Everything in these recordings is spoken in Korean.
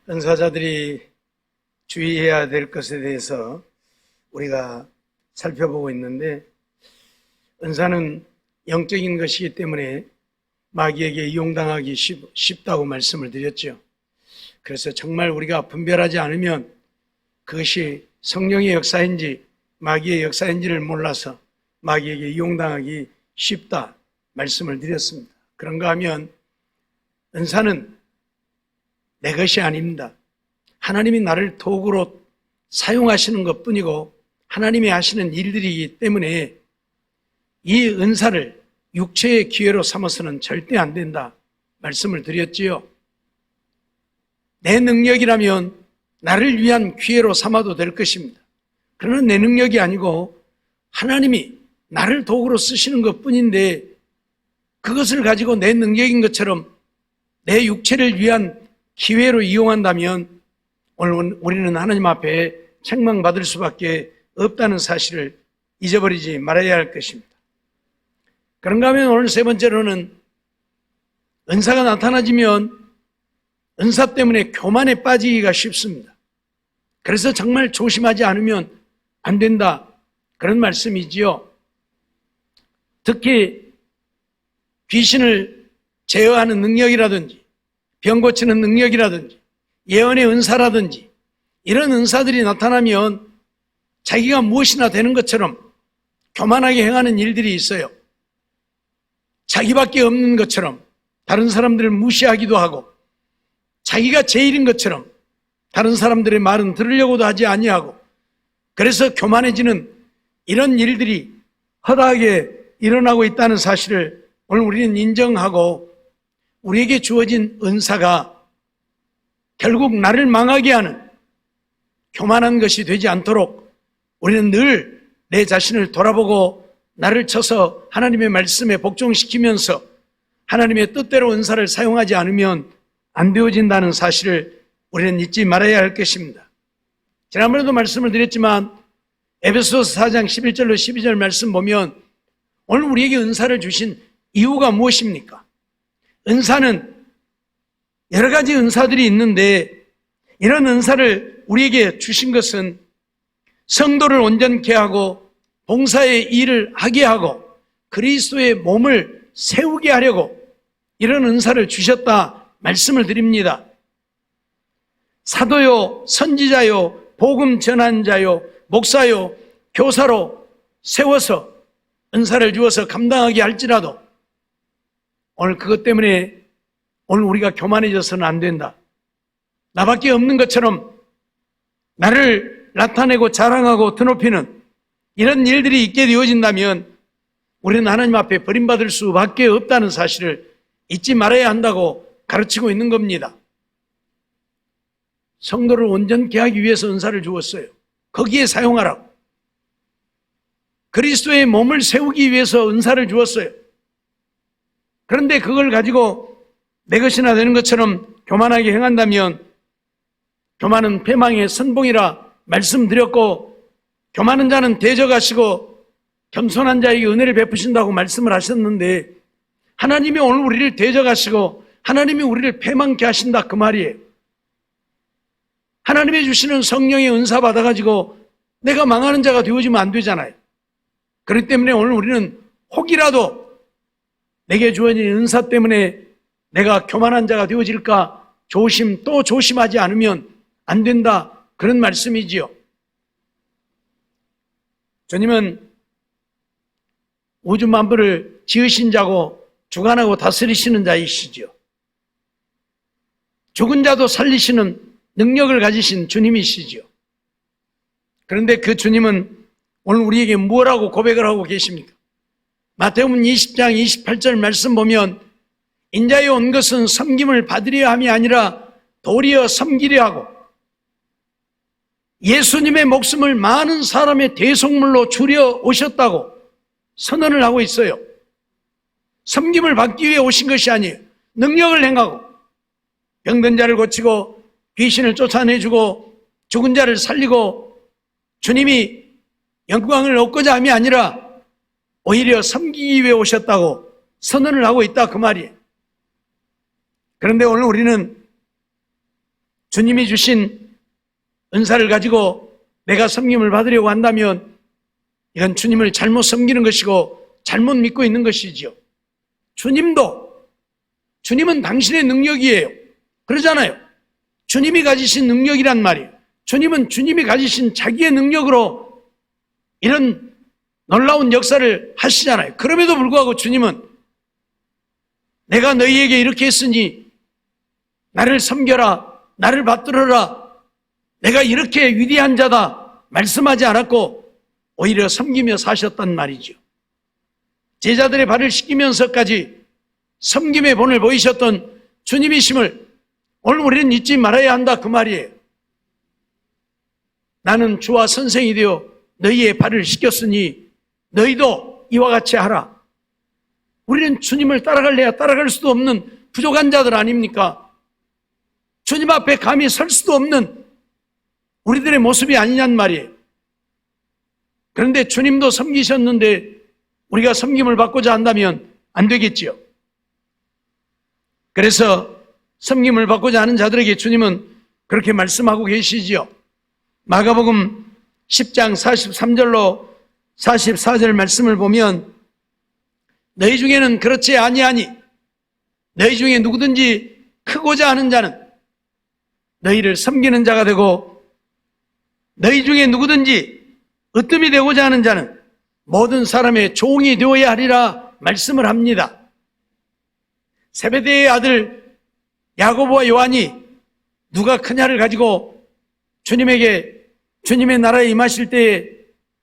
은사자들이 주의해야 될 것에 대해서 우리가 살펴보고 있는데, 은사는 영적인 것이기 때문에 마귀에게 이용당하기 쉽다고 말씀을 드렸죠. 그래서 정말 우리가 분별하지 않으면 그것이 성령의 역사인지 마귀의 역사인지를 몰라서 마귀에게 이용당하기 쉽다 말씀을 드렸습니다. 그런가 하면 은사는 내 것이 아닙니다. 하나님이 나를 도구로 사용하시는 것뿐이고 하나님이 하시는 일들이기 때문에 이 은사를 육체의 기회로 삼아서는 절대 안 된다 말씀을 드렸지요. 내 능력이라면 나를 위한 기회로 삼아도 될 것입니다. 그러나 내 능력이 아니고 하나님이 나를 도구로 쓰시는 것뿐인데 그것을 가지고 내 능력인 것처럼 내 육체를 위한 기회로 이용한다면 오늘 우리는 하나님 앞에 책망받을 수밖에 없다는 사실을 잊어버리지 말아야 할 것입니다. 그런가 하면 오늘 세 번째로는 은사가 나타나지면 은사 때문에 교만에 빠지기가 쉽습니다. 그래서 정말 조심하지 않으면 안 된다 그런 말씀이지요. 특히 귀신을 제어하는 능력이라든지 병 고치는 능력이라든지 예언의 은사라든지 이런 은사들이 나타나면 자기가 무엇이나 되는 것처럼 교만하게 행하는 일들이 있어요. 자기밖에 없는 것처럼 다른 사람들을 무시하기도 하고 자기가 제일인 것처럼 다른 사람들의 말은 들으려고도 하지 아니하고 그래서 교만해지는 이런 일들이 허다하게 일어나고 있다는 사실을 오늘 우리는 인정하고 우리에게 주어진 은사가 결국 나를 망하게 하는 교만한 것이 되지 않도록 우리는 늘 내 자신을 돌아보고 나를 쳐서 하나님의 말씀에 복종시키면서 하나님의 뜻대로 은사를 사용하지 않으면 안 되어진다는 사실을 우리는 잊지 말아야 할 것입니다. 지난번에도 말씀을 드렸지만 에베소서 4장 11절로 12절 말씀 보면 오늘 우리에게 은사를 주신 이유가 무엇입니까? 은사는 여러 가지 은사들이 있는데 이런 은사를 우리에게 주신 것은 성도를 온전케 하고 봉사의 일을 하게 하고 그리스도의 몸을 세우게 하려고 이런 은사를 주셨다 말씀을 드립니다. 사도요, 선지자요, 복음 전환자요, 목사요, 교사로 세워서 은사를 주어서 감당하게 할지라도 오늘 그것 때문에 오늘 우리가 교만해져서는 안 된다. 나밖에 없는 것처럼 나를 나타내고 자랑하고 드높이는 이런 일들이 있게 되어진다면 우리는 하나님 앞에 버림받을 수밖에 없다는 사실을 잊지 말아야 한다고 가르치고 있는 겁니다. 성도를 온전케 하기 위해서 은사를 주었어요. 거기에 사용하라고. 그리스도의 몸을 세우기 위해서 은사를 주었어요. 그런데 그걸 가지고 내 것이나 되는 것처럼 교만하게 행한다면 교만은 패망의 선봉이라 말씀드렸고 교만한 자는 대적하시고 겸손한 자에게 은혜를 베푸신다고 말씀을 하셨는데 하나님이 오늘 우리를 대적하시고 하나님이 우리를 패망케 하신다 그 말이에요. 하나님이 주시는 성령의 은사 받아가지고 내가 망하는 자가 되어지면 안 되잖아요. 그렇기 때문에 오늘 우리는 혹이라도 내게 주어진 은사 때문에 내가 교만한 자가 되어질까 또 조심하지 않으면 안 된다 그런 말씀이지요. 주님은 우주 만물을 지으신 자고 주관하고 다스리시는 자이시지요. 죽은 자도 살리시는 능력을 가지신 주님이시지요. 그런데 그 주님은 오늘 우리에게 무엇라고 고백을 하고 계십니까? 마태복음 20장 28절 말씀 보면 인자에 온 것은 섬김을 받으려 함이 아니라 도리어 섬기려 하고 예수님의 목숨을 많은 사람의 대속물로 주려 오셨다고 선언을 하고 있어요. 섬김을 받기 위해 오신 것이 아니에요. 능력을 행하고 병든 자를 고치고 귀신을 쫓아내주고 죽은 자를 살리고 주님이 영광을 얻고자 함이 아니라 오히려 섬기기 위해 오셨다고 선언을 하고 있다 그 말이에요. 그런데 오늘 우리는 주님이 주신 은사를 가지고 내가 섬김을 받으려고 한다면 이건 주님을 잘못 섬기는 것이고 잘못 믿고 있는 것이지요. 주님은 당신의 능력이에요. 그러잖아요. 주님이 가지신 능력이란 말이에요. 주님은 주님이 가지신 자기의 능력으로 이런 놀라운 역사를 하시잖아요. 그럼에도 불구하고 주님은 내가 너희에게 이렇게 했으니 나를 섬겨라, 나를 받들어라, 내가 이렇게 위대한 자다 말씀하지 않았고 오히려 섬기며 사셨단 말이죠. 제자들의 발을 씻기면서까지 섬김의 본을 보이셨던 주님이심을 오늘 우리는 잊지 말아야 한다 그 말이에요. 나는 주와 선생이 되어 너희의 발을 씻겼으니 너희도 이와 같이 하라. 우리는 주님을 따라갈래야 따라갈 수도 없는 부족한 자들 아닙니까? 주님 앞에 감히 설 수도 없는 우리들의 모습이 아니냔 말이에요. 그런데 주님도 섬기셨는데 우리가 섬김을 받고자 한다면 안 되겠지요. 그래서 섬김을 받고자 하는 자들에게 주님은 그렇게 말씀하고 계시지요. 마가복음 10장 43절로 44절 말씀을 보면 너희 중에는 그렇지 아니하니 너희 중에 누구든지 크고자 하는 자는 너희를 섬기는 자가 되고 너희 중에 누구든지 으뜸이 되고자 하는 자는 모든 사람의 종이 되어야 하리라 말씀을 합니다. 세베대의 아들 야고보와 요한이 누가 크냐를 가지고 주님의 나라에 임하실 때에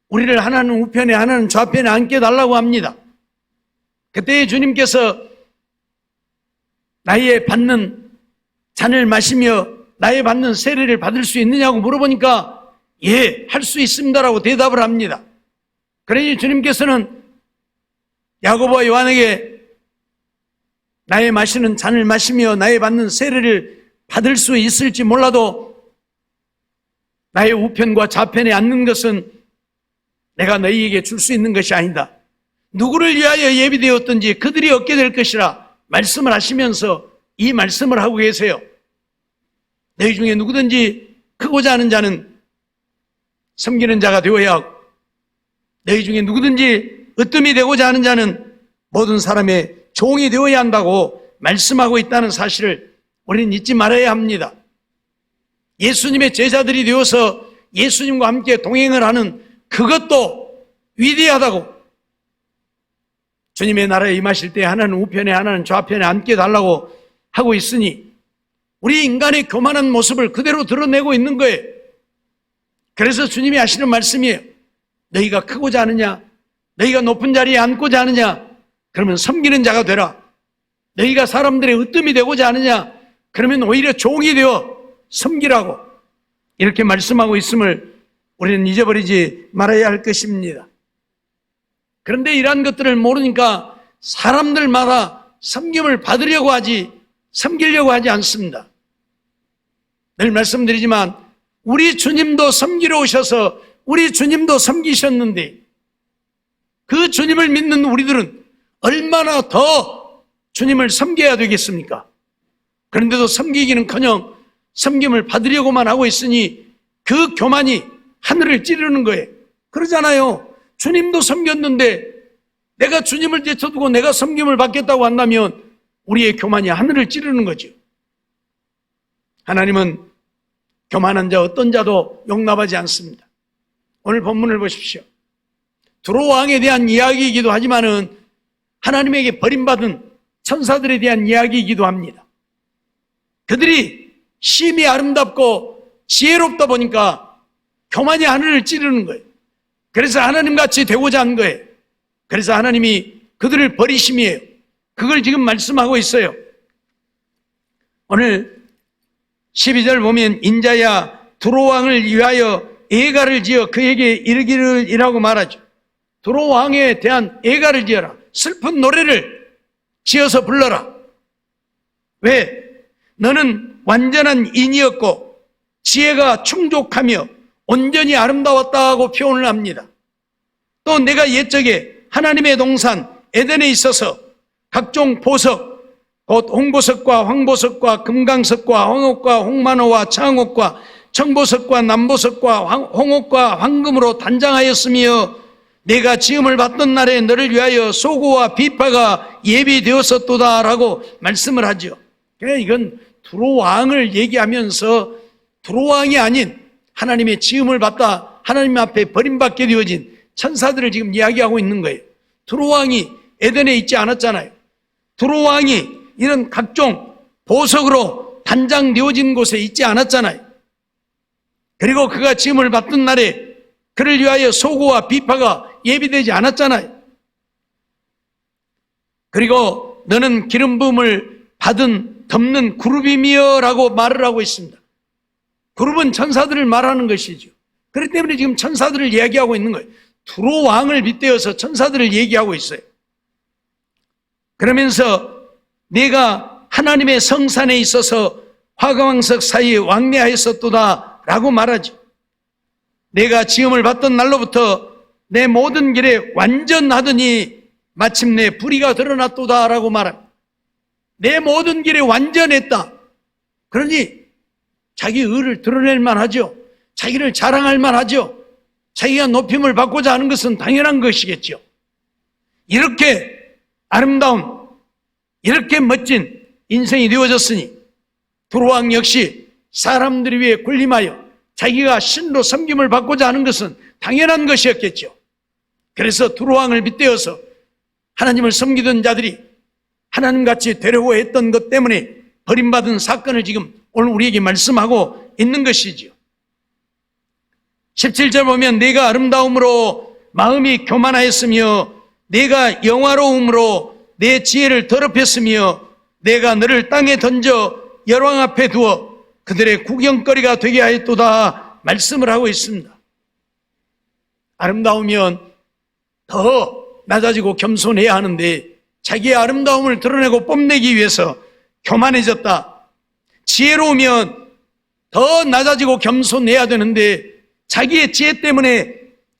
우리를 하나는 우편에 하나는 좌편에 앉게 달라고 합니다. 그때 주님께서 나의 받는 잔을 마시며 나의 받는 세례를 받을 수 있느냐고 물어보니까 예, 할 수 있습니다라고 대답을 합니다. 그러니 주님께서는 야고보와 요한에게 나의 마시는 잔을 마시며 나의 받는 세례를 받을 수 있을지 몰라도 나의 우편과 좌편에 앉는 것은 내가 너희에게 줄 수 있는 것이 아니다. 누구를 위하여 예비되었든지 그들이 얻게 될 것이라 말씀을 하시면서 이 말씀을 하고 계세요. 너희 중에 누구든지 크고자 하는 자는 섬기는 자가 되어야 하고 너희 중에 누구든지 으뜸이 되고자 하는 자는 모든 사람의 종이 되어야 한다고 말씀하고 있다는 사실을 우리는 잊지 말아야 합니다. 예수님의 제자들이 되어서 예수님과 함께 동행을 하는 그것도 위대하다고 주님의 나라에 임하실 때 하나는 우편에 하나는 좌편에 앉게 달라고 하고 있으니 우리 인간의 교만한 모습을 그대로 드러내고 있는 거예요. 그래서 주님이 하시는 말씀이에요. 너희가 크고자 하느냐, 너희가 높은 자리에 앉고자 하느냐, 그러면 섬기는 자가 되라. 너희가 사람들의 으뜸이 되고자 하느냐, 그러면 오히려 종이 되어 섬기라고 이렇게 말씀하고 있음을 우리는 잊어버리지 말아야 할 것입니다. 그런데 이러한 것들을 모르니까 사람들마다 섬김을 받으려고 하지 섬기려고 하지 않습니다. 늘 말씀드리지만 우리 주님도 섬기러 오셔서 우리 주님도 섬기셨는데 그 주님을 믿는 우리들은 얼마나 더 주님을 섬겨야 되겠습니까? 그런데도 섬기기는커녕 섬김을 받으려고만 하고 있으니 그 교만이 하늘을 찌르는 거예요. 그러잖아요. 주님도 섬겼는데 내가 주님을 제쳐두고 내가 섬김을 받겠다고 한다면 우리의 교만이 하늘을 찌르는 거죠. 하나님은 교만한 자 어떤 자도 용납하지 않습니다. 오늘 본문을 보십시오. 두로 왕에 대한 이야기이기도 하지만은 하나님에게 버림받은 천사들에 대한 이야기이기도 합니다. 그들이 심히 아름답고 지혜롭다 보니까 교만이 하늘을 찌르는 거예요. 그래서 하나님같이 되고자 한 거예요. 그래서 하나님이 그들을 버리심이에요. 그걸 지금 말씀하고 있어요. 오늘 12절 보면 인자야 두로 왕을 위하여 애가를 지어 그에게 이르기를이라고 말하죠. 두로 왕에 대한 애가를 지어라. 슬픈 노래를 지어서 불러라. 왜? 너는 완전한 인이었고 지혜가 충족하며 온전히 아름다웠다고 표현을 합니다. 또 내가 옛적에 하나님의 동산 에덴에 있어서 각종 보석, 곧 홍보석과 황보석과 금강석과 황옥과 홍만호와 창옥과 청보석과 남보석과 홍옥과 황금으로 단장하였으며 내가 지음을 받던 날에 너를 위하여 소고와 비파가 예비되었었도다 라고 말씀을 하죠. 그러니까 이건 두로왕을 얘기하면서 두로왕이 아닌 하나님의 지음을 받다 하나님 앞에 버림받게 되어진 천사들을 지금 이야기하고 있는 거예요. 두로왕이 에덴에 있지 않았잖아요. 두로왕이 이런 각종 보석으로 단장되어진 곳에 있지 않았잖아요. 그리고 그가 지음을 받던 날에 그를 위하여 소고와 비파가 예비되지 않았잖아요. 그리고 너는 기름 부음을 받은 덮는 그룹이며 라고 말을 하고 있습니다. 그룹은 천사들을 말하는 것이죠. 그렇기 때문에 지금 천사들을 이야기하고 있는 거예요. 두로왕을 빗대어서 천사들을 얘기하고 있어요. 그러면서 내가 하나님의 성산에 있어서 화강왕석 사이에 왕래하였었도다 라고 말하죠. 내가 지음을 받던 날로부터 내 모든 길에 완전하더니 마침내 불의가 드러났도다 라고 말합니다. 내 모든 길에 완전했다. 그러니 자기 의를 드러낼 만하죠. 자기를 자랑할 만하죠. 자기가 높임을 받고자 하는 것은 당연한 것이겠죠. 이렇게 아름다운, 이렇게 멋진 인생이 되어졌으니 두로왕 역시 사람들 위해 군림하여 자기가 신로 섬김을 받고자 하는 것은 당연한 것이었겠죠. 그래서 두로왕을 빗대어서 하나님을 섬기던 자들이 하나님같이 되려고 했던 것 때문에 버림받은 사건을 지금 오늘 우리에게 말씀하고 있는 것이지요. 17절 보면 내가 아름다움으로 마음이 교만하였으며 내가 영화로움으로 내 지혜를 더럽혔으며 내가 너를 땅에 던져 열왕 앞에 두어 그들의 구경거리가 되게 하였도다 말씀을 하고 있습니다. 아름다우면 더 낮아지고 겸손해야 하는데 자기의 아름다움을 드러내고 뽐내기 위해서 교만해졌다. 지혜로우면 더 낮아지고 겸손해야 되는데 자기의 지혜 때문에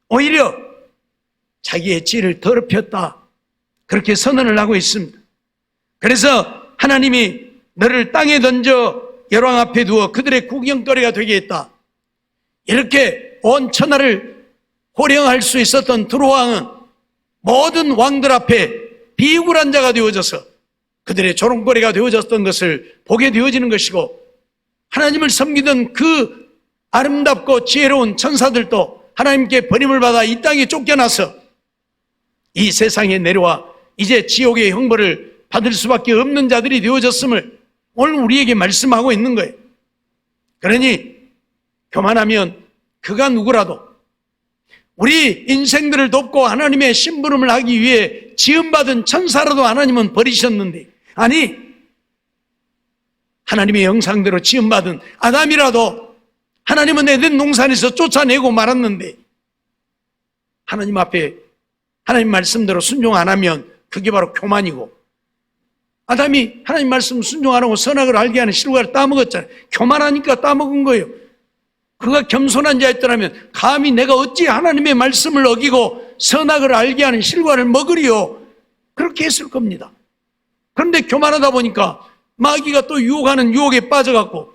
오히려 자기의 지혜를 더럽혔다. 그렇게 선언을 하고 있습니다. 그래서 하나님이 너를 땅에 던져 열왕 앞에 두어 그들의 구경거리가 되게 했다. 이렇게 온 천하를 호령할 수 있었던 두로왕은 모든 왕들 앞에 비굴한 자가 되어져서 그들의 조롱거리가 되어졌던 것을 보게 되어지는 것이고, 하나님을 섬기던 그 아름답고 지혜로운 천사들도 하나님께 버림을 받아 이 땅에 쫓겨나서 이 세상에 내려와 이제 지옥의 형벌을 받을 수밖에 없는 자들이 되어졌음을 오늘 우리에게 말씀하고 있는 거예요. 그러니 교만하면 그가 누구라도 우리 인생들을 돕고 하나님의 심부름을 하기 위해 지음받은 천사라도 하나님은 버리셨는데, 아니 하나님의 형상대로 지음받은 아담이라도 하나님은 에덴 동산에서 쫓아내고 말았는데, 하나님 앞에 하나님 말씀대로 순종 안 하면 그게 바로 교만이고, 아담이 하나님 말씀 순종 안 하고 선악을 알게 하는 실과를 따먹었잖아요. 교만하니까 따먹은 거예요. 그가 겸손한 자였더라면 감히 내가 어찌 하나님의 말씀을 어기고 선악을 알게 하는 실과를 먹으리요, 그렇게 했을 겁니다. 그런데 교만하다 보니까 마귀가 또 유혹하는 유혹에 빠져갖고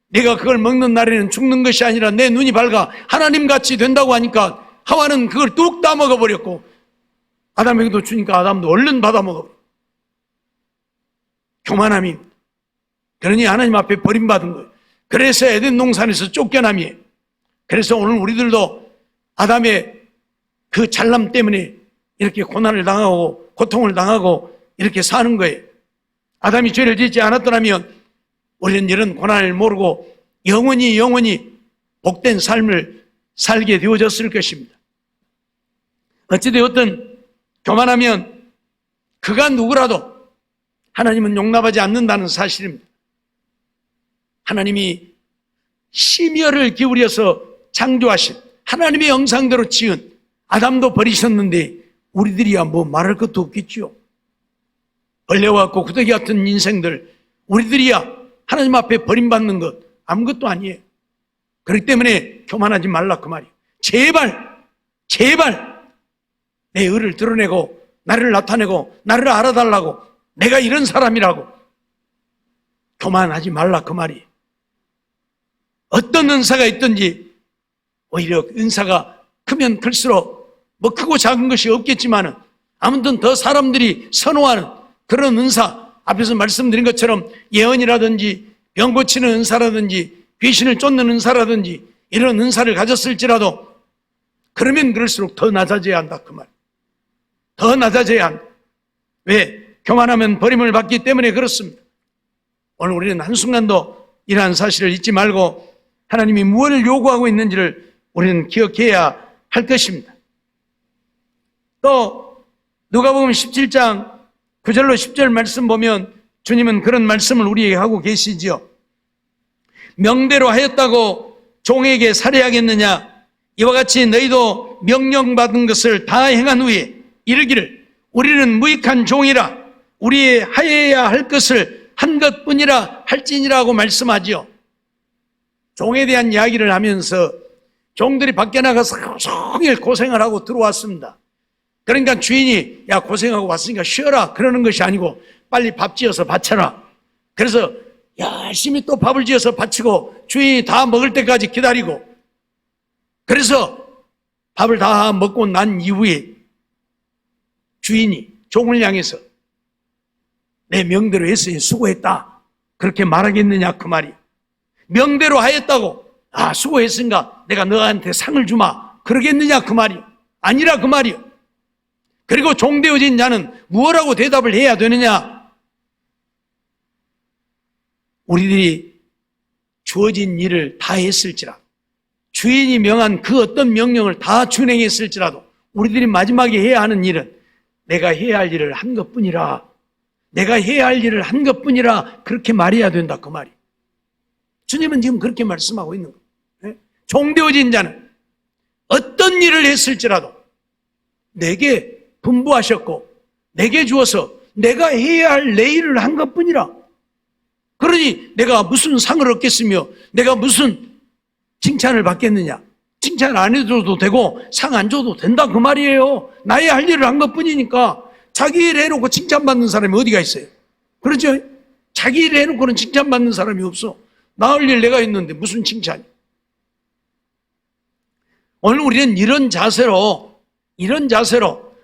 내가 그걸 먹는 날에는 죽는 것이 아니라 내 눈이 밝아 하나님같이 된다고 하니까 하와는 그걸 뚝 따먹어버렸고, 아담에게도 주니까 아담도 얼른 받아먹어. 교만함이. 그러니 하나님 앞에 버림받은 거예요. 그래서 에덴 동산에서 쫓겨남이에요. 그래서 오늘 우리들도 아담의 그 잘남 때문에 이렇게 고난을 당하고 고통을 당하고 이렇게 사는 거예요. 아담이 죄를 짓지 않았더라면 우리는 이런 고난을 모르고 영원히 복된 삶을 살게 되어졌을 것입니다. 어찌되었든 교만하면 그가 누구라도 하나님은 용납하지 않는다는 사실입니다. 하나님이 심혈을 기울여서 창조하신 하나님의 형상대로 지은 아담도 버리셨는데 우리들이야 뭐 말할 것도 없겠죠. 벌레와 같고 구더기 같은 인생들, 우리들이야 하나님 앞에 버림받는 것 아무것도 아니에요. 그렇기 때문에 교만하지 말라 그 말이에요. 제발 내 의를 드러내고 나를 나타내고 나를 알아달라고 내가 이런 사람이라고. 교만하지 말라 그 말이. 어떤 은사가 있든지 오히려 은사가 크면 클수록 뭐 크고 작은 것이 없겠지만은 아무튼 더 사람들이 선호하는 그런 은사, 앞에서 말씀드린 것처럼 예언이라든지 병 고치는 은사라든지 귀신을 쫓는 은사라든지 이런 은사를 가졌을지라도 그러면 그럴수록 더 낮아져야 한다 그 말. 더 낮아져야 한다. 왜? 교만하면 버림을 받기 때문에 그렇습니다. 오늘 우리는 한순간도 이러한 사실을 잊지 말고 하나님이 무엇을 요구하고 있는지를 우리는 기억해야 할 것입니다. 또 누가복음 17장 9절로 10절 말씀 보면 주님은 그런 말씀을 우리에게 하고 계시지요. 명대로 하였다고 종에게 살해하겠느냐? 이와 같이 너희도 명령받은 것을 다 행한 후에 이르기를 우리는 무익한 종이라 우리의 하여야 할 것을 한 것뿐이라 할지니라고 말씀하지요. 종에 대한 이야기를 하면서 종들이 밖에 나가서 하루 종일 고생을 하고 들어왔습니다. 그러니까 주인이 야 고생하고 왔으니까 쉬어라 그러는 것이 아니고 빨리 밥 지어서 바쳐라. 그래서 열심히 또 밥을 지어서 바치고 주인이 다 먹을 때까지 기다리고 그래서 밥을 다 먹고 난 이후에 주인이 종을 향해서 내 명대로 했으니 수고했다 그렇게 말하겠느냐 그 말이. 명대로 하였다고 수고했으니까 내가 너한테 상을 주마 그러겠느냐 그 말이 아니라 그 말이요. 그리고 종되어진 자는 무엇라고 대답을 해야 되느냐? 우리들이 주어진 일을 다 했을지라도 주인이 명한 그 어떤 명령을 다 준행했을지라도 우리들이 마지막에 해야 하는 일은 내가 해야 할 일을 한 것뿐이라 내가 해야 할 일을 한 것뿐이라 그렇게 말해야 된다 그 말이. 주님은 지금 그렇게 말씀하고 있는 거예요. 종되어진 자는 어떤 일을 했을지라도 내게 분부하셨고 내게 주어서 내가 해야 할 내 일을 한 것뿐이라. 그러니 내가 무슨 상을 얻겠으며 내가 무슨 칭찬을 받겠느냐. 칭찬 안 해줘도 되고 상 안 줘도 된다 그 말이에요. 나의 할 일을 한 것뿐이니까. 자기 일 해놓고 칭찬받는 사람이 어디가 있어요? 그렇죠? 자기 일 해놓고는 칭찬받는 사람이 없어. 나 할 일 내가 했는데 무슨 칭찬이. 오늘 우리는 이런 자세로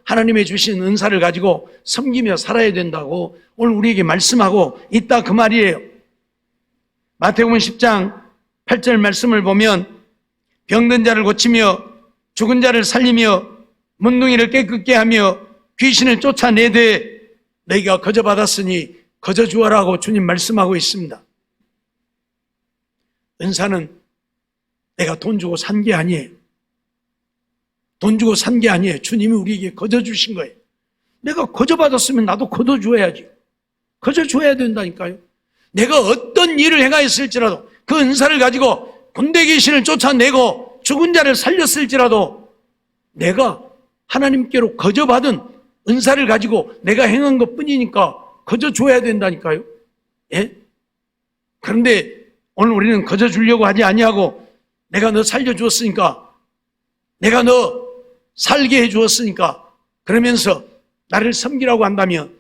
하나님의 주신 은사를 가지고 섬기며 살아야 된다고 오늘 우리에게 말씀하고 있다 그 말이에요. 마태복음 10장 8절 말씀을 보면 병든 자를 고치며 죽은 자를 살리며 문둥이를 깨끗게 하며 귀신을 쫓아내되 너희가 거저 받았으니 거저 주어라고 주님 말씀하고 있습니다. 은사는 내가 돈 주고 산 게 아니에요. 돈 주고 산 게 아니에요. 주님이 우리에게 거저 주신 거예요. 내가 거저 받았으면 나도 거저 줘야지. 거저 줘야 된다니까요. 내가 어떤 일을 행하였을지라도 그 은사를 가지고 군대 귀신을 쫓아내고 죽은 자를 살렸을지라도 내가 하나님께로 거저 받은 은사를 가지고 내가 행한 것 뿐이니까 거저 줘야 된다니까요. 예? 그런데 오늘 우리는 거저 주려고 하지 아니하고 내가 너 살려주었으니까 내가 너 살게 해주었으니까 그러면서 나를 섬기라고 한다면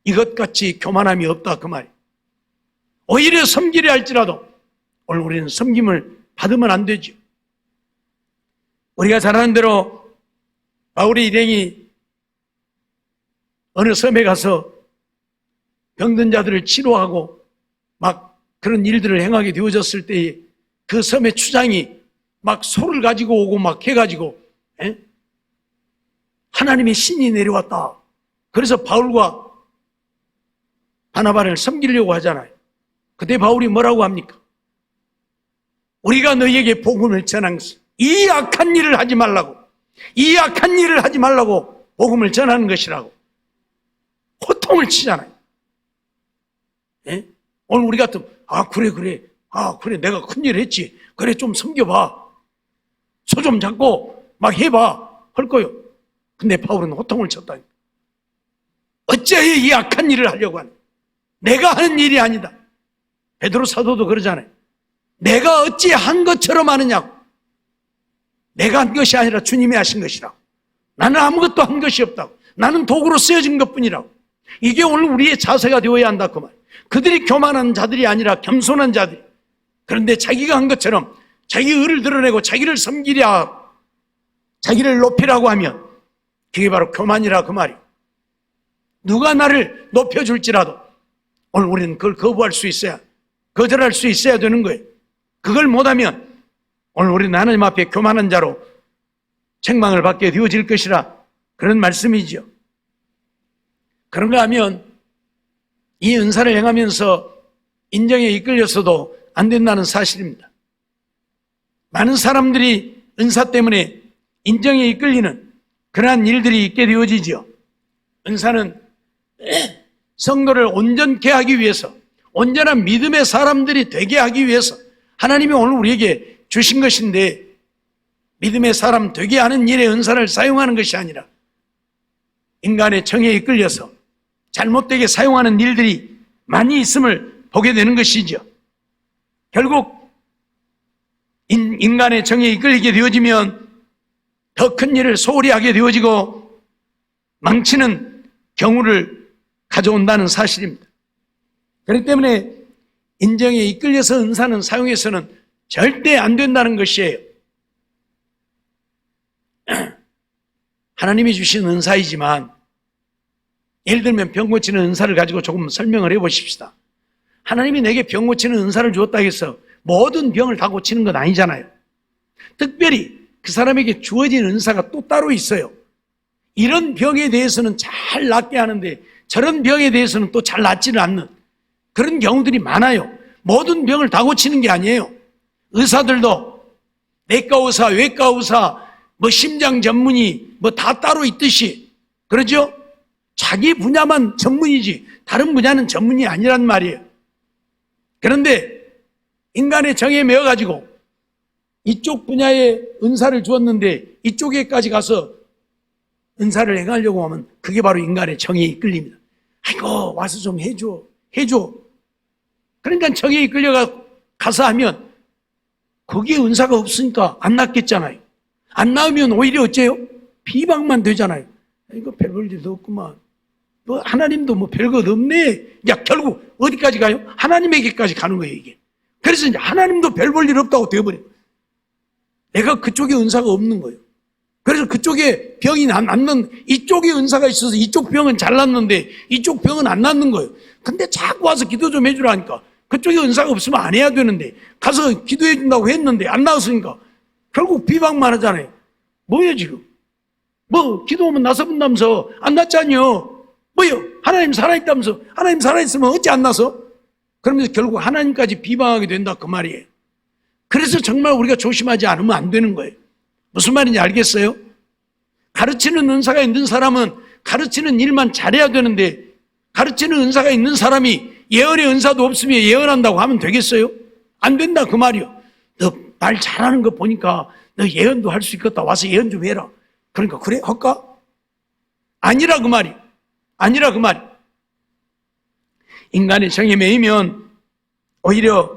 이것같이 교만함이 없다 그 말이에요. 오히려 섬기려 할지라도 오늘 우리는 섬김을 받으면 안 되죠. 우리가 잘 아는 대로 바울의 일행이 어느 섬에 가서 병든 자들을 치료하고 막 그런 일들을 행하게 되어졌을 때에 그 섬의 추장이 막 소를 가지고 오고 막 해가지고 하나님의 신이 내려왔다. 그래서 바울과 바나바를 섬기려고 하잖아요. 그때 바울이 뭐라고 합니까? 우리가 너희에게 복음을 전한 것은 이 악한 일을 하지 말라고, 이 악한 일을 하지 말라고 복음을 전하는 것이라고 호통을 치잖아요. 예? 오늘 우리 같으면 그래 내가 큰일 했지. 그래 좀 섬겨봐. 소 좀 잡고 막 해봐 할 거요. 근데 바울은 호통을 쳤다니. 어찌하여 이 악한 일을 하려고 하냐. 내가 하는 일이 아니다. 베드로 사도도 그러잖아요. 내가 어찌 한 것처럼 하느냐고. 내가 한 것이 아니라 주님이 하신 것이라고. 나는 아무것도 한 것이 없다고. 나는 도구로 쓰여진 것뿐이라고. 이게 오늘 우리의 자세가 되어야 한다 그 말. 그들이 교만한 자들이 아니라 겸손한 자들. 그런데 자기가 한 것처럼 자기 의를 드러내고 자기를 섬기랴, 자기를 높이라고 하면 그게 바로 교만이라 그 말이에요. 누가 나를 높여줄지라도 오늘 우리는 그걸 거부할 수 있어야, 거절할 수 있어야 되는 거예요. 그걸 못하면 오늘 우리는 하나님 앞에 교만한 자로 책망을 받게 되어질 것이라 그런 말씀이죠. 그런가 하면 이 은사를 행하면서 인정에 이끌려서도 안 된다는 사실입니다. 많은 사람들이 은사 때문에 인정에 이끌리는 그러한 일들이 있게 되어지죠. 은사는 성도를 온전케 하기 위해서, 온전한 믿음의 사람들이 되게 하기 위해서 하나님이 오늘 우리에게 주신 것인데, 믿음의 사람 되게 하는 일에 은사를 사용하는 것이 아니라 인간의 정에 이끌려서 잘못되게 사용하는 일들이 많이 있음을 보게 되는 것이죠. 결국 인간의 정에 이끌리게 되어지면 더 큰 일을 소홀히 하게 되어지고 망치는 경우를 가져온다는 사실입니다. 그렇기 때문에 인정에 이끌려서 은사는 사용해서는 절대 안 된다는 것이에요. 하나님이 주신 은사이지만, 예를 들면 병 고치는 은사를 가지고 조금 설명을 해보십시다. 하나님이 내게 병 고치는 은사를 주었다 해서 모든 병을 다 고치는 건 아니잖아요. 특별히 그 사람에게 주어진 은사가 또 따로 있어요. 이런 병에 대해서는 잘 낫게 하는데 저런 병에 대해서는 또 잘 낫지는 않는 그런 경우들이 많아요. 모든 병을 다 고치는 게 아니에요. 의사들도 내과 의사, 외과 의사, 심장 전문의 다 따로 있듯이, 그러죠? 자기 분야만 전문이지 다른 분야는 전문이 아니란 말이에요. 그런데 인간의 정에 매여가지고 이쪽 분야에 은사를 주었는데 이쪽에까지 가서 은사를 행하려고 하면 그게 바로 인간의 정에 이끌립니다. 아이고 와서 좀 해줘. 그러니까 정에 이끌려 가서 하면 거기에 은사가 없으니까 안 낫겠잖아요. 안 나으면 오히려 어째요? 비방만 되잖아요. 이거 별 볼 일도 없구만. 하나님도 별거 없네. 야, 결국 어디까지 가요? 하나님에게까지 가는 거예요, 이게. 그래서 이제 하나님도 별 볼 일 없다고 되어버려요. 내가 그쪽에 은사가 없는 거예요. 그래서 그쪽에 병이 낫는, 이쪽에 은사가 있어서 이쪽 병은 잘 낫는데 이쪽 병은 안 낫는 거예요. 근데 자꾸 와서 기도 좀 해주라니까. 그쪽에 은사가 없으면 안 해야 되는데 가서 기도해 준다고 했는데 안 나왔으니까 결국 비방만 하잖아요. 뭐예요 지금? 기도하면 나서 본다면서 안 났잖아요. 뭐예요? 하나님 살아있다면서. 하나님 살아있으면 어찌 안 나서? 그러면서 결국 하나님까지 비방하게 된다 그 말이에요. 그래서 정말 우리가 조심하지 않으면 안 되는 거예요. 무슨 말인지 알겠어요? 가르치는 은사가 있는 사람은 가르치는 일만 잘해야 되는데, 가르치는 은사가 있는 사람이 예언의 은사도 없으면 예언한다고 하면 되겠어요? 안 된다 그 말이요. 너 말 잘하는 거 보니까 너 예언도 할 수 있겠다. 와서 예언 좀 해라. 그러니까 그래 할까? 아니라 그 말이. 아니라 그 말이. 인간의 정에 매이면 오히려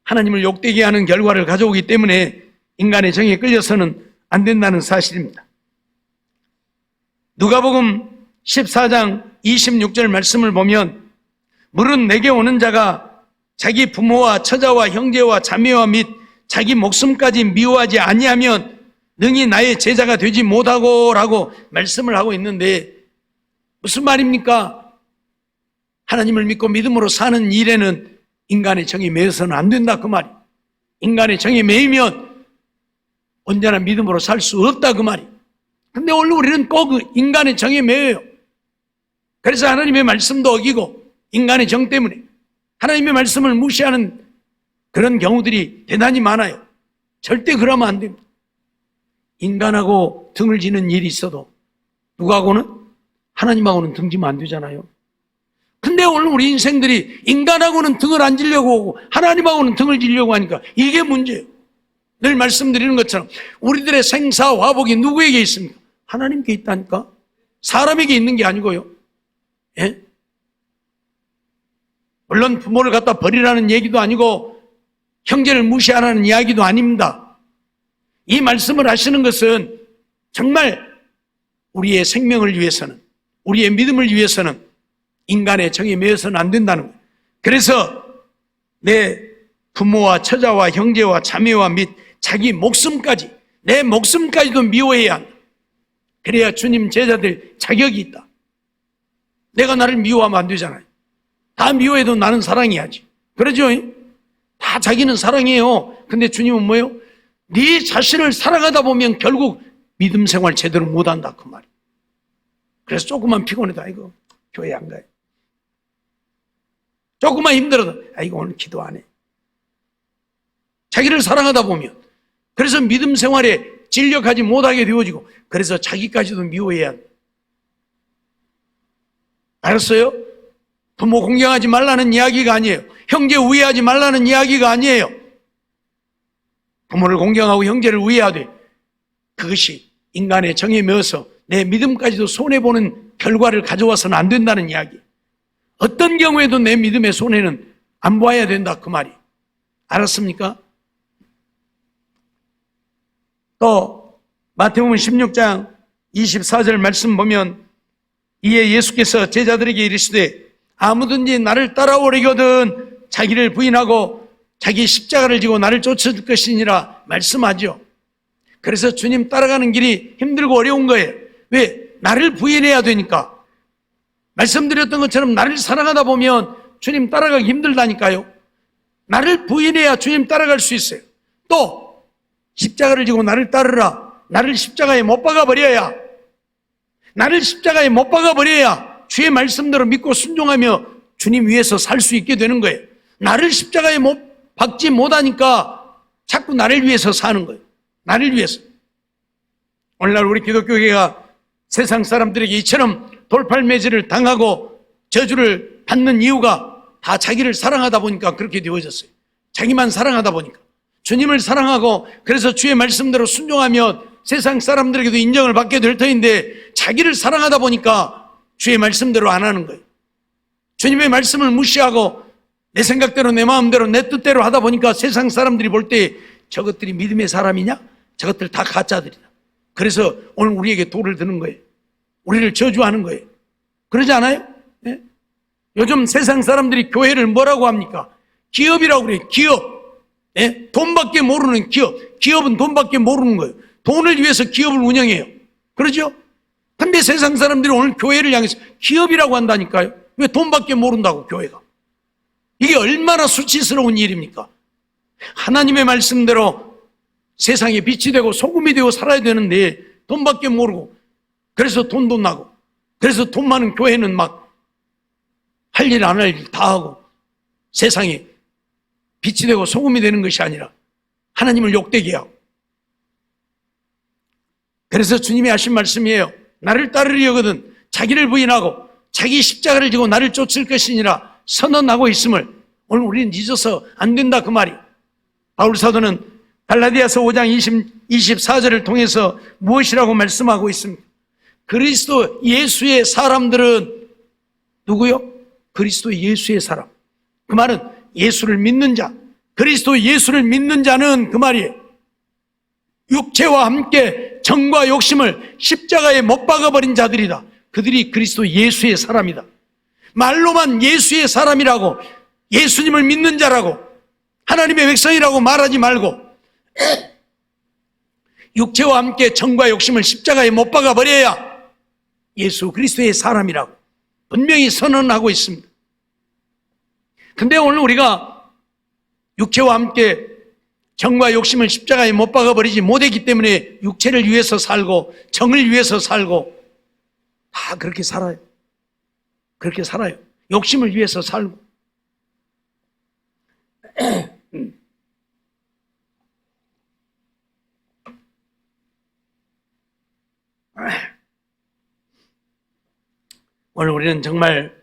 하나님을 욕되게 하는 결과를 가져오기 때문에 인간의 정에 끌려서는 안 된다는 사실입니다. 누가복음 14장 26절 말씀을 보면, 물은 내게 오는 자가 자기 부모와 처자와 형제와 자매와 및 자기 목숨까지 미워하지 아니하면 능히 나의 제자가 되지 못하고 라고 말씀을 하고 있는데, 무슨 말입니까? 하나님을 믿고 믿음으로 사는 일에는 인간의 정에 매여서는 안 된다 그 말이. 인간의 정에 매이면 언제나 믿음으로 살 수 없다 그 말이. 근데 오늘 우리는 꼭 인간의 정에 매여요. 그래서 하나님의 말씀도 어기고 인간의 정 때문에 하나님의 말씀을 무시하는 그런 경우들이 대단히 많아요. 절대 그러면 안 됩니다. 인간하고 등을 지는 일이 있어도 누구하고는? 하나님하고는 등 지면 안 되잖아요. 근데 오늘 우리 인생들이 인간하고는 등을 안 지려고 하고 하나님하고는 등을 지려고 하니까 이게 문제예요. 늘 말씀드리는 것처럼 우리들의 생사화복이 누구에게 있습니까? 하나님께 있다니까. 사람에게 있는 게 아니고요. 예? 물론 부모를 갖다 버리라는 얘기도 아니고 형제를 무시하라는 이야기도 아닙니다. 이 말씀을 하시는 것은 정말 우리의 생명을 위해서는, 우리의 믿음을 위해서는 인간의 정에 매여서는 안 된다는 거예요. 그래서 내 부모와 처자와 형제와 자매와 및 자기 목숨까지, 내 목숨까지도 미워해야 한다. 그래야 주님 제자들 자격이 있다. 내가 나를 미워하면 안 되잖아요. 다 미워해도 나는 사랑해야지. 그러죠? 다 자기는 사랑해요. 근데 주님은 뭐예요? 네 자신을 사랑하다 보면 결국 믿음 생활 제대로 못한다 그 말이에요. 그래서 조금만 피곤해도 아이고 교회 안 가요. 조금만 힘들어도 아이고 오늘 기도 안 해. 자기를 사랑하다 보면, 그래서 믿음 생활에 진력하지 못하게 되어지고, 그래서 자기까지도 미워해야 돼. 알았어요? 부모 공경하지 말라는 이야기가 아니에요. 형제 우애하지 말라는 이야기가 아니에요. 부모를 공경하고 형제를 우애하되 그것이 인간의 정에 매어서 내 믿음까지도 손해보는 결과를 가져와서는 안 된다는 이야기. 어떤 경우에도 내 믿음의 손해는 안 봐야 된다 그 말이. 알았습니까? 또 마태복음 16장 24절 말씀 보면 이에 예수께서 제자들에게 이르시되 아무든지 나를 따라오려거든 자기를 부인하고 자기 십자가를 지고 나를 쫓을 것이니라 말씀하죠. 그래서 주님 따라가는 길이 힘들고 어려운 거예요. 왜? 나를 부인해야 되니까. 말씀드렸던 것처럼 나를 사랑하다 보면 주님 따라가기 힘들다니까요. 나를 부인해야 주님 따라갈 수 있어요. 또 십자가를 지고 나를 따르라. 나를 십자가에 못 박아버려야, 나를 십자가에 못 박아버려야 주의 말씀대로 믿고 순종하며 주님 위해서 살 수 있게 되는 거예요. 나를 십자가에 못 박지 못하니까 자꾸 나를 위해서 사는 거예요. 나를 위해서. 오늘날 우리 기독교계가 세상 사람들에게 이처럼 돌팔매질을 당하고 저주를 받는 이유가 다 자기를 사랑하다 보니까 그렇게 되어졌어요. 자기만 사랑하다 보니까. 주님을 사랑하고 그래서 주의 말씀대로 순종하면 세상 사람들에게도 인정을 받게 될 터인데 자기를 사랑하다 보니까 주의 말씀대로 안 하는 거예요. 주님의 말씀을 무시하고 내 생각대로 내 마음대로 내 뜻대로 하다 보니까 세상 사람들이 볼 때 저것들이 믿음의 사람이냐? 저것들 다 가짜들이다. 그래서 오늘 우리에게 돌을 드는 거예요. 우리를 저주하는 거예요. 그러지 않아요? 네? 요즘 세상 사람들이 교회를 뭐라고 합니까? 기업이라고 그래요. 기업. 네? 돈밖에 모르는 기업. 기업은 돈밖에 모르는 거예요. 돈을 위해서 기업을 운영해요. 그러죠? 근데 세상 사람들이 오늘 교회를 향해서 기업이라고 한다니까요. 왜 돈밖에 모른다고 교회가. 이게 얼마나 수치스러운 일입니까? 하나님의 말씀대로 세상에 빛이 되고 소금이 되고 살아야 되는데 돈밖에 모르고, 그래서 돈도 나고, 그래서 돈 많은 교회는 막 할 일 안 할 일 다 하고 세상에 빛이 되고 소금이 되는 것이 아니라 하나님을 욕되게 하고. 그래서 주님이 하신 말씀이에요. 나를 따르려거든 자기를 부인하고 자기 십자가를 지고 나를 쫓을 것이니라 선언하고 있음을 오늘 우리는 잊어서 안 된다 그 말이. 바울 사도는 갈라디아서 5장 24절을 통해서 무엇이라고 말씀하고 있습니까? 그리스도 예수의 사람들은 누구요? 그리스도 예수의 사람. 그 말은 예수를 믿는 자, 그리스도 예수를 믿는 자는 그 말이에요. 육체와 함께 정과 욕심을 십자가에 못 박아버린 자들이다. 그들이 그리스도 예수의 사람이다. 말로만 예수의 사람이라고, 예수님을 믿는 자라고, 하나님의 백성이라고 말하지 말고 육체와 함께 정과 욕심을 십자가에 못 박아버려야 예수 그리스도의 사람이라고 분명히 선언하고 있습니다. 근데 오늘 우리가 육체와 함께 정과 욕심을 십자가에 못 박아버리지 못했기 때문에 육체를 위해서 살고 정을 위해서 살고 다 그렇게 살아요. 그렇게 살아요. 욕심을 위해서 살고. 오늘 우리는 정말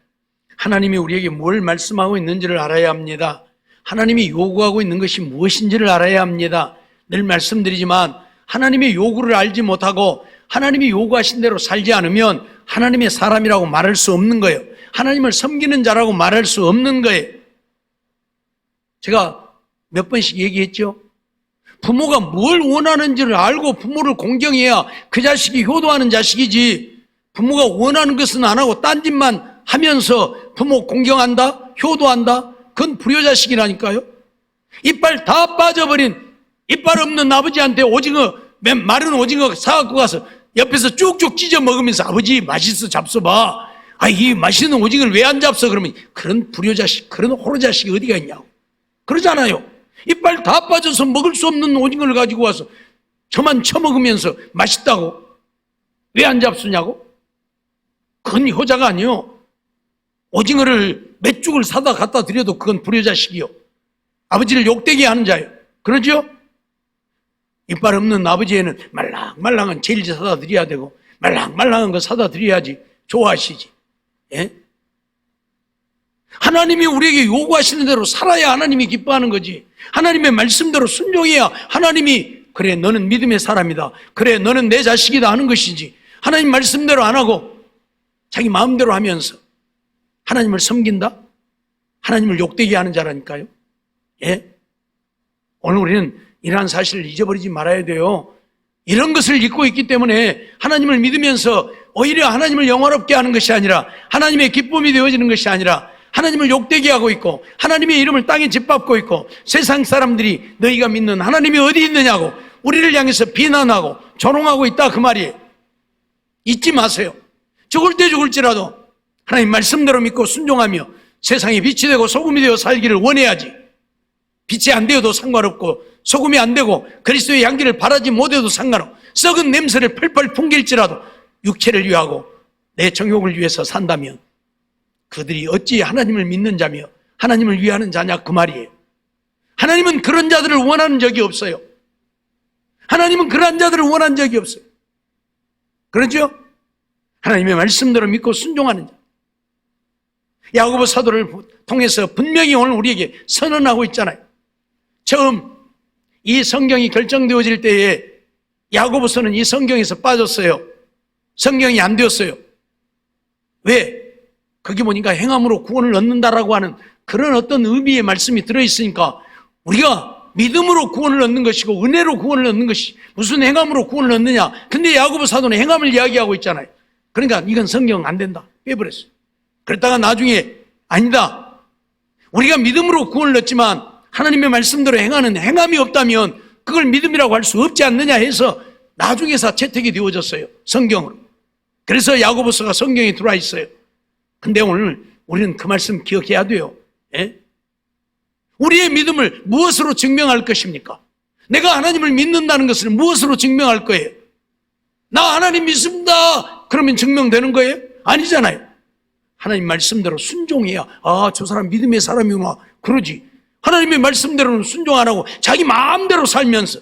하나님이 우리에게 뭘 말씀하고 있는지를 알아야 합니다. 하나님이 요구하고 있는 것이 무엇인지를 알아야 합니다. 늘 말씀드리지만 하나님의 요구를 알지 못하고 하나님이 요구하신 대로 살지 않으면 하나님의 사람이라고 말할 수 없는 거예요. 하나님을 섬기는 자라고 말할 수 없는 거예요. 제가 몇 번씩 얘기했죠. 부모가 뭘 원하는지를 알고 부모를 공경해야 그 자식이 효도하는 자식이지, 부모가 원하는 것은 안 하고 딴 짓만 하면서 부모 공경한다, 효도한다, 그건 불효자식이라니까요. 이빨 다 빠져버린 이빨 없는 아버지한테 오징어, 마른 오징어 사갖고 가서 옆에서 쭉쭉 찢어 먹으면서 아버지 맛있어 잡숴봐. 아, 이 맛있는 오징어를 왜 안 잡숴? 그러면 그런 불효자식, 그런 호로자식이 어디가 있냐고. 그러잖아요. 이빨 다 빠져서 먹을 수 없는 오징어를 가지고 와서 저만 처먹으면서 맛있다고 왜 안 잡수냐고? 그건 효자가 아니요. 오징어를 몇 죽을 사다 갖다 드려도 그건 불효자식이요. 아버지를 욕되게 하는 자예요. 그러죠? 이빨 없는 아버지에는 말랑말랑한 제일 사다 드려야 되고 말랑말랑한 거 사다 드려야지 좋아하시지. 예? 하나님이 우리에게 요구하시는 대로 살아야 하나님이 기뻐하는 거지. 하나님의 말씀대로 순종해야 하나님이 그래 너는 믿음의 사람이다, 그래 너는 내 자식이다 하는 것이지. 하나님 말씀대로 안 하고 자기 마음대로 하면서 하나님을 섬긴다? 하나님을 욕되게 하는 자라니까요. 예? 오늘 우리는 이러한 사실을 잊어버리지 말아야 돼요. 이런 것을 잊고 있기 때문에 하나님을 믿으면서 오히려 하나님을 영화롭게 하는 것이 아니라 하나님의 기쁨이 되어지는 것이 아니라 하나님을 욕되게 하고 있고 하나님의 이름을 땅에 짓밟고 있고 세상 사람들이 너희가 믿는 하나님이 어디 있느냐고 우리를 향해서 비난하고 조롱하고 있다 그 말이에요. 잊지 마세요. 죽을 때 죽을지라도 하나님 말씀대로 믿고 순종하며 세상에 빛이 되고 소금이 되어 살기를 원해야지. 빛이 안 되어도 상관없고 소금이 안 되고 그리스도의 향기를 바라지 못해도 상관없고 썩은 냄새를 펄펄 풍길지라도 육체를 위하고 내 정욕을 위해서 산다면 그들이 어찌 하나님을 믿는 자며 하나님을 위하는 자냐 그 말이에요. 하나님은 그런 자들을 원하는 적이 없어요. 하나님은 그런 자들을 원한 적이 없어요. 그렇죠? 하나님의 말씀대로 믿고 순종하는 자. 야고보 사도를 통해서 분명히 오늘 우리에게 선언하고 있잖아요. 처음 이 성경이 결정되어질 때에 야고보서는 이 성경에서 빠졌어요. 성경이 안 되었어요. 왜? 거기 보니까 행함으로 구원을 얻는다라고 하는 그런 어떤 의미의 말씀이 들어있으니까 우리가 믿음으로 구원을 얻는 것이고 은혜로 구원을 얻는 것이 무슨 행함으로 구원을 얻느냐. 근데 야고보 사도는 행함을 이야기하고 있잖아요. 그러니까 이건 성경 안 된다 빼버렸어요. 그랬다가 나중에 아니다, 우리가 믿음으로 구원을 얻지만 하나님의 말씀대로 행하는 행함이 없다면 그걸 믿음이라고 할 수 없지 않느냐 해서 나중에서 채택이 되어졌어요. 성경으로. 그래서 야고보서가 성경에 들어와 있어요. 근데 오늘 우리는 그 말씀 기억해야 돼요. 예? 우리의 믿음을 무엇으로 증명할 것입니까? 내가 하나님을 믿는다는 것을 무엇으로 증명할 거예요? 나 하나님 믿습니다 그러면 증명되는 거예요? 아니잖아요. 하나님 말씀대로 순종해야 아, 저 사람 믿음의 사람이구나 그러지. 하나님의 말씀대로는 순종 안 하고 자기 마음대로 살면서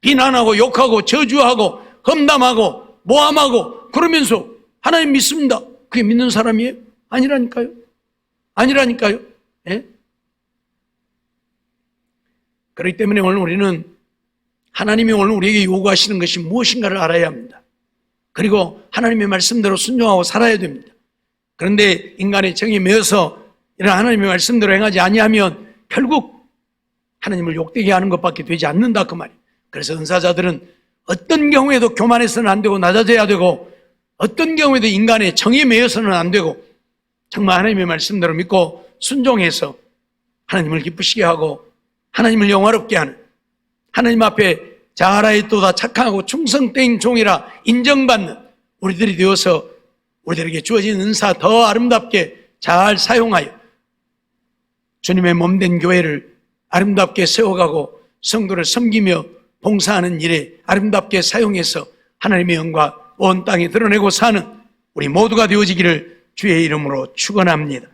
비난하고 욕하고 저주하고 험담하고 모함하고 그러면서 하나님 믿습니다 그게 믿는 사람이에요? 아니라니까요. 아니라니까요. 예? 그렇기 때문에 오늘 우리는 하나님이 오늘 우리에게 요구하시는 것이 무엇인가를 알아야 합니다. 그리고 하나님의 말씀대로 순종하고 살아야 됩니다. 그런데 인간의 정에 매여서 이런 하나님의 말씀대로 행하지 아니하면 결국 하나님을 욕되게 하는 것밖에 되지 않는다 그 말이에요. 그래서 은사자들은 어떤 경우에도 교만해서는 안 되고 낮아져야 되고 어떤 경우에도 인간의 정에 매여서는 안 되고 정말 하나님의 말씀대로 믿고 순종해서 하나님을 기쁘시게 하고 하나님을 영화롭게 하는 하나님 앞에 자라있도다 착하고 충성된 종이라 인정받는 우리들이 되어서 우리들에게 주어진 은사 더 아름답게 잘 사용하여 주님의 몸된 교회를 아름답게 세워가고 성도를 섬기며 봉사하는 일에 아름답게 사용해서 하나님의 영광 온 땅에 드러내고 사는 우리 모두가 되어지기를 주의 이름으로 축원합니다.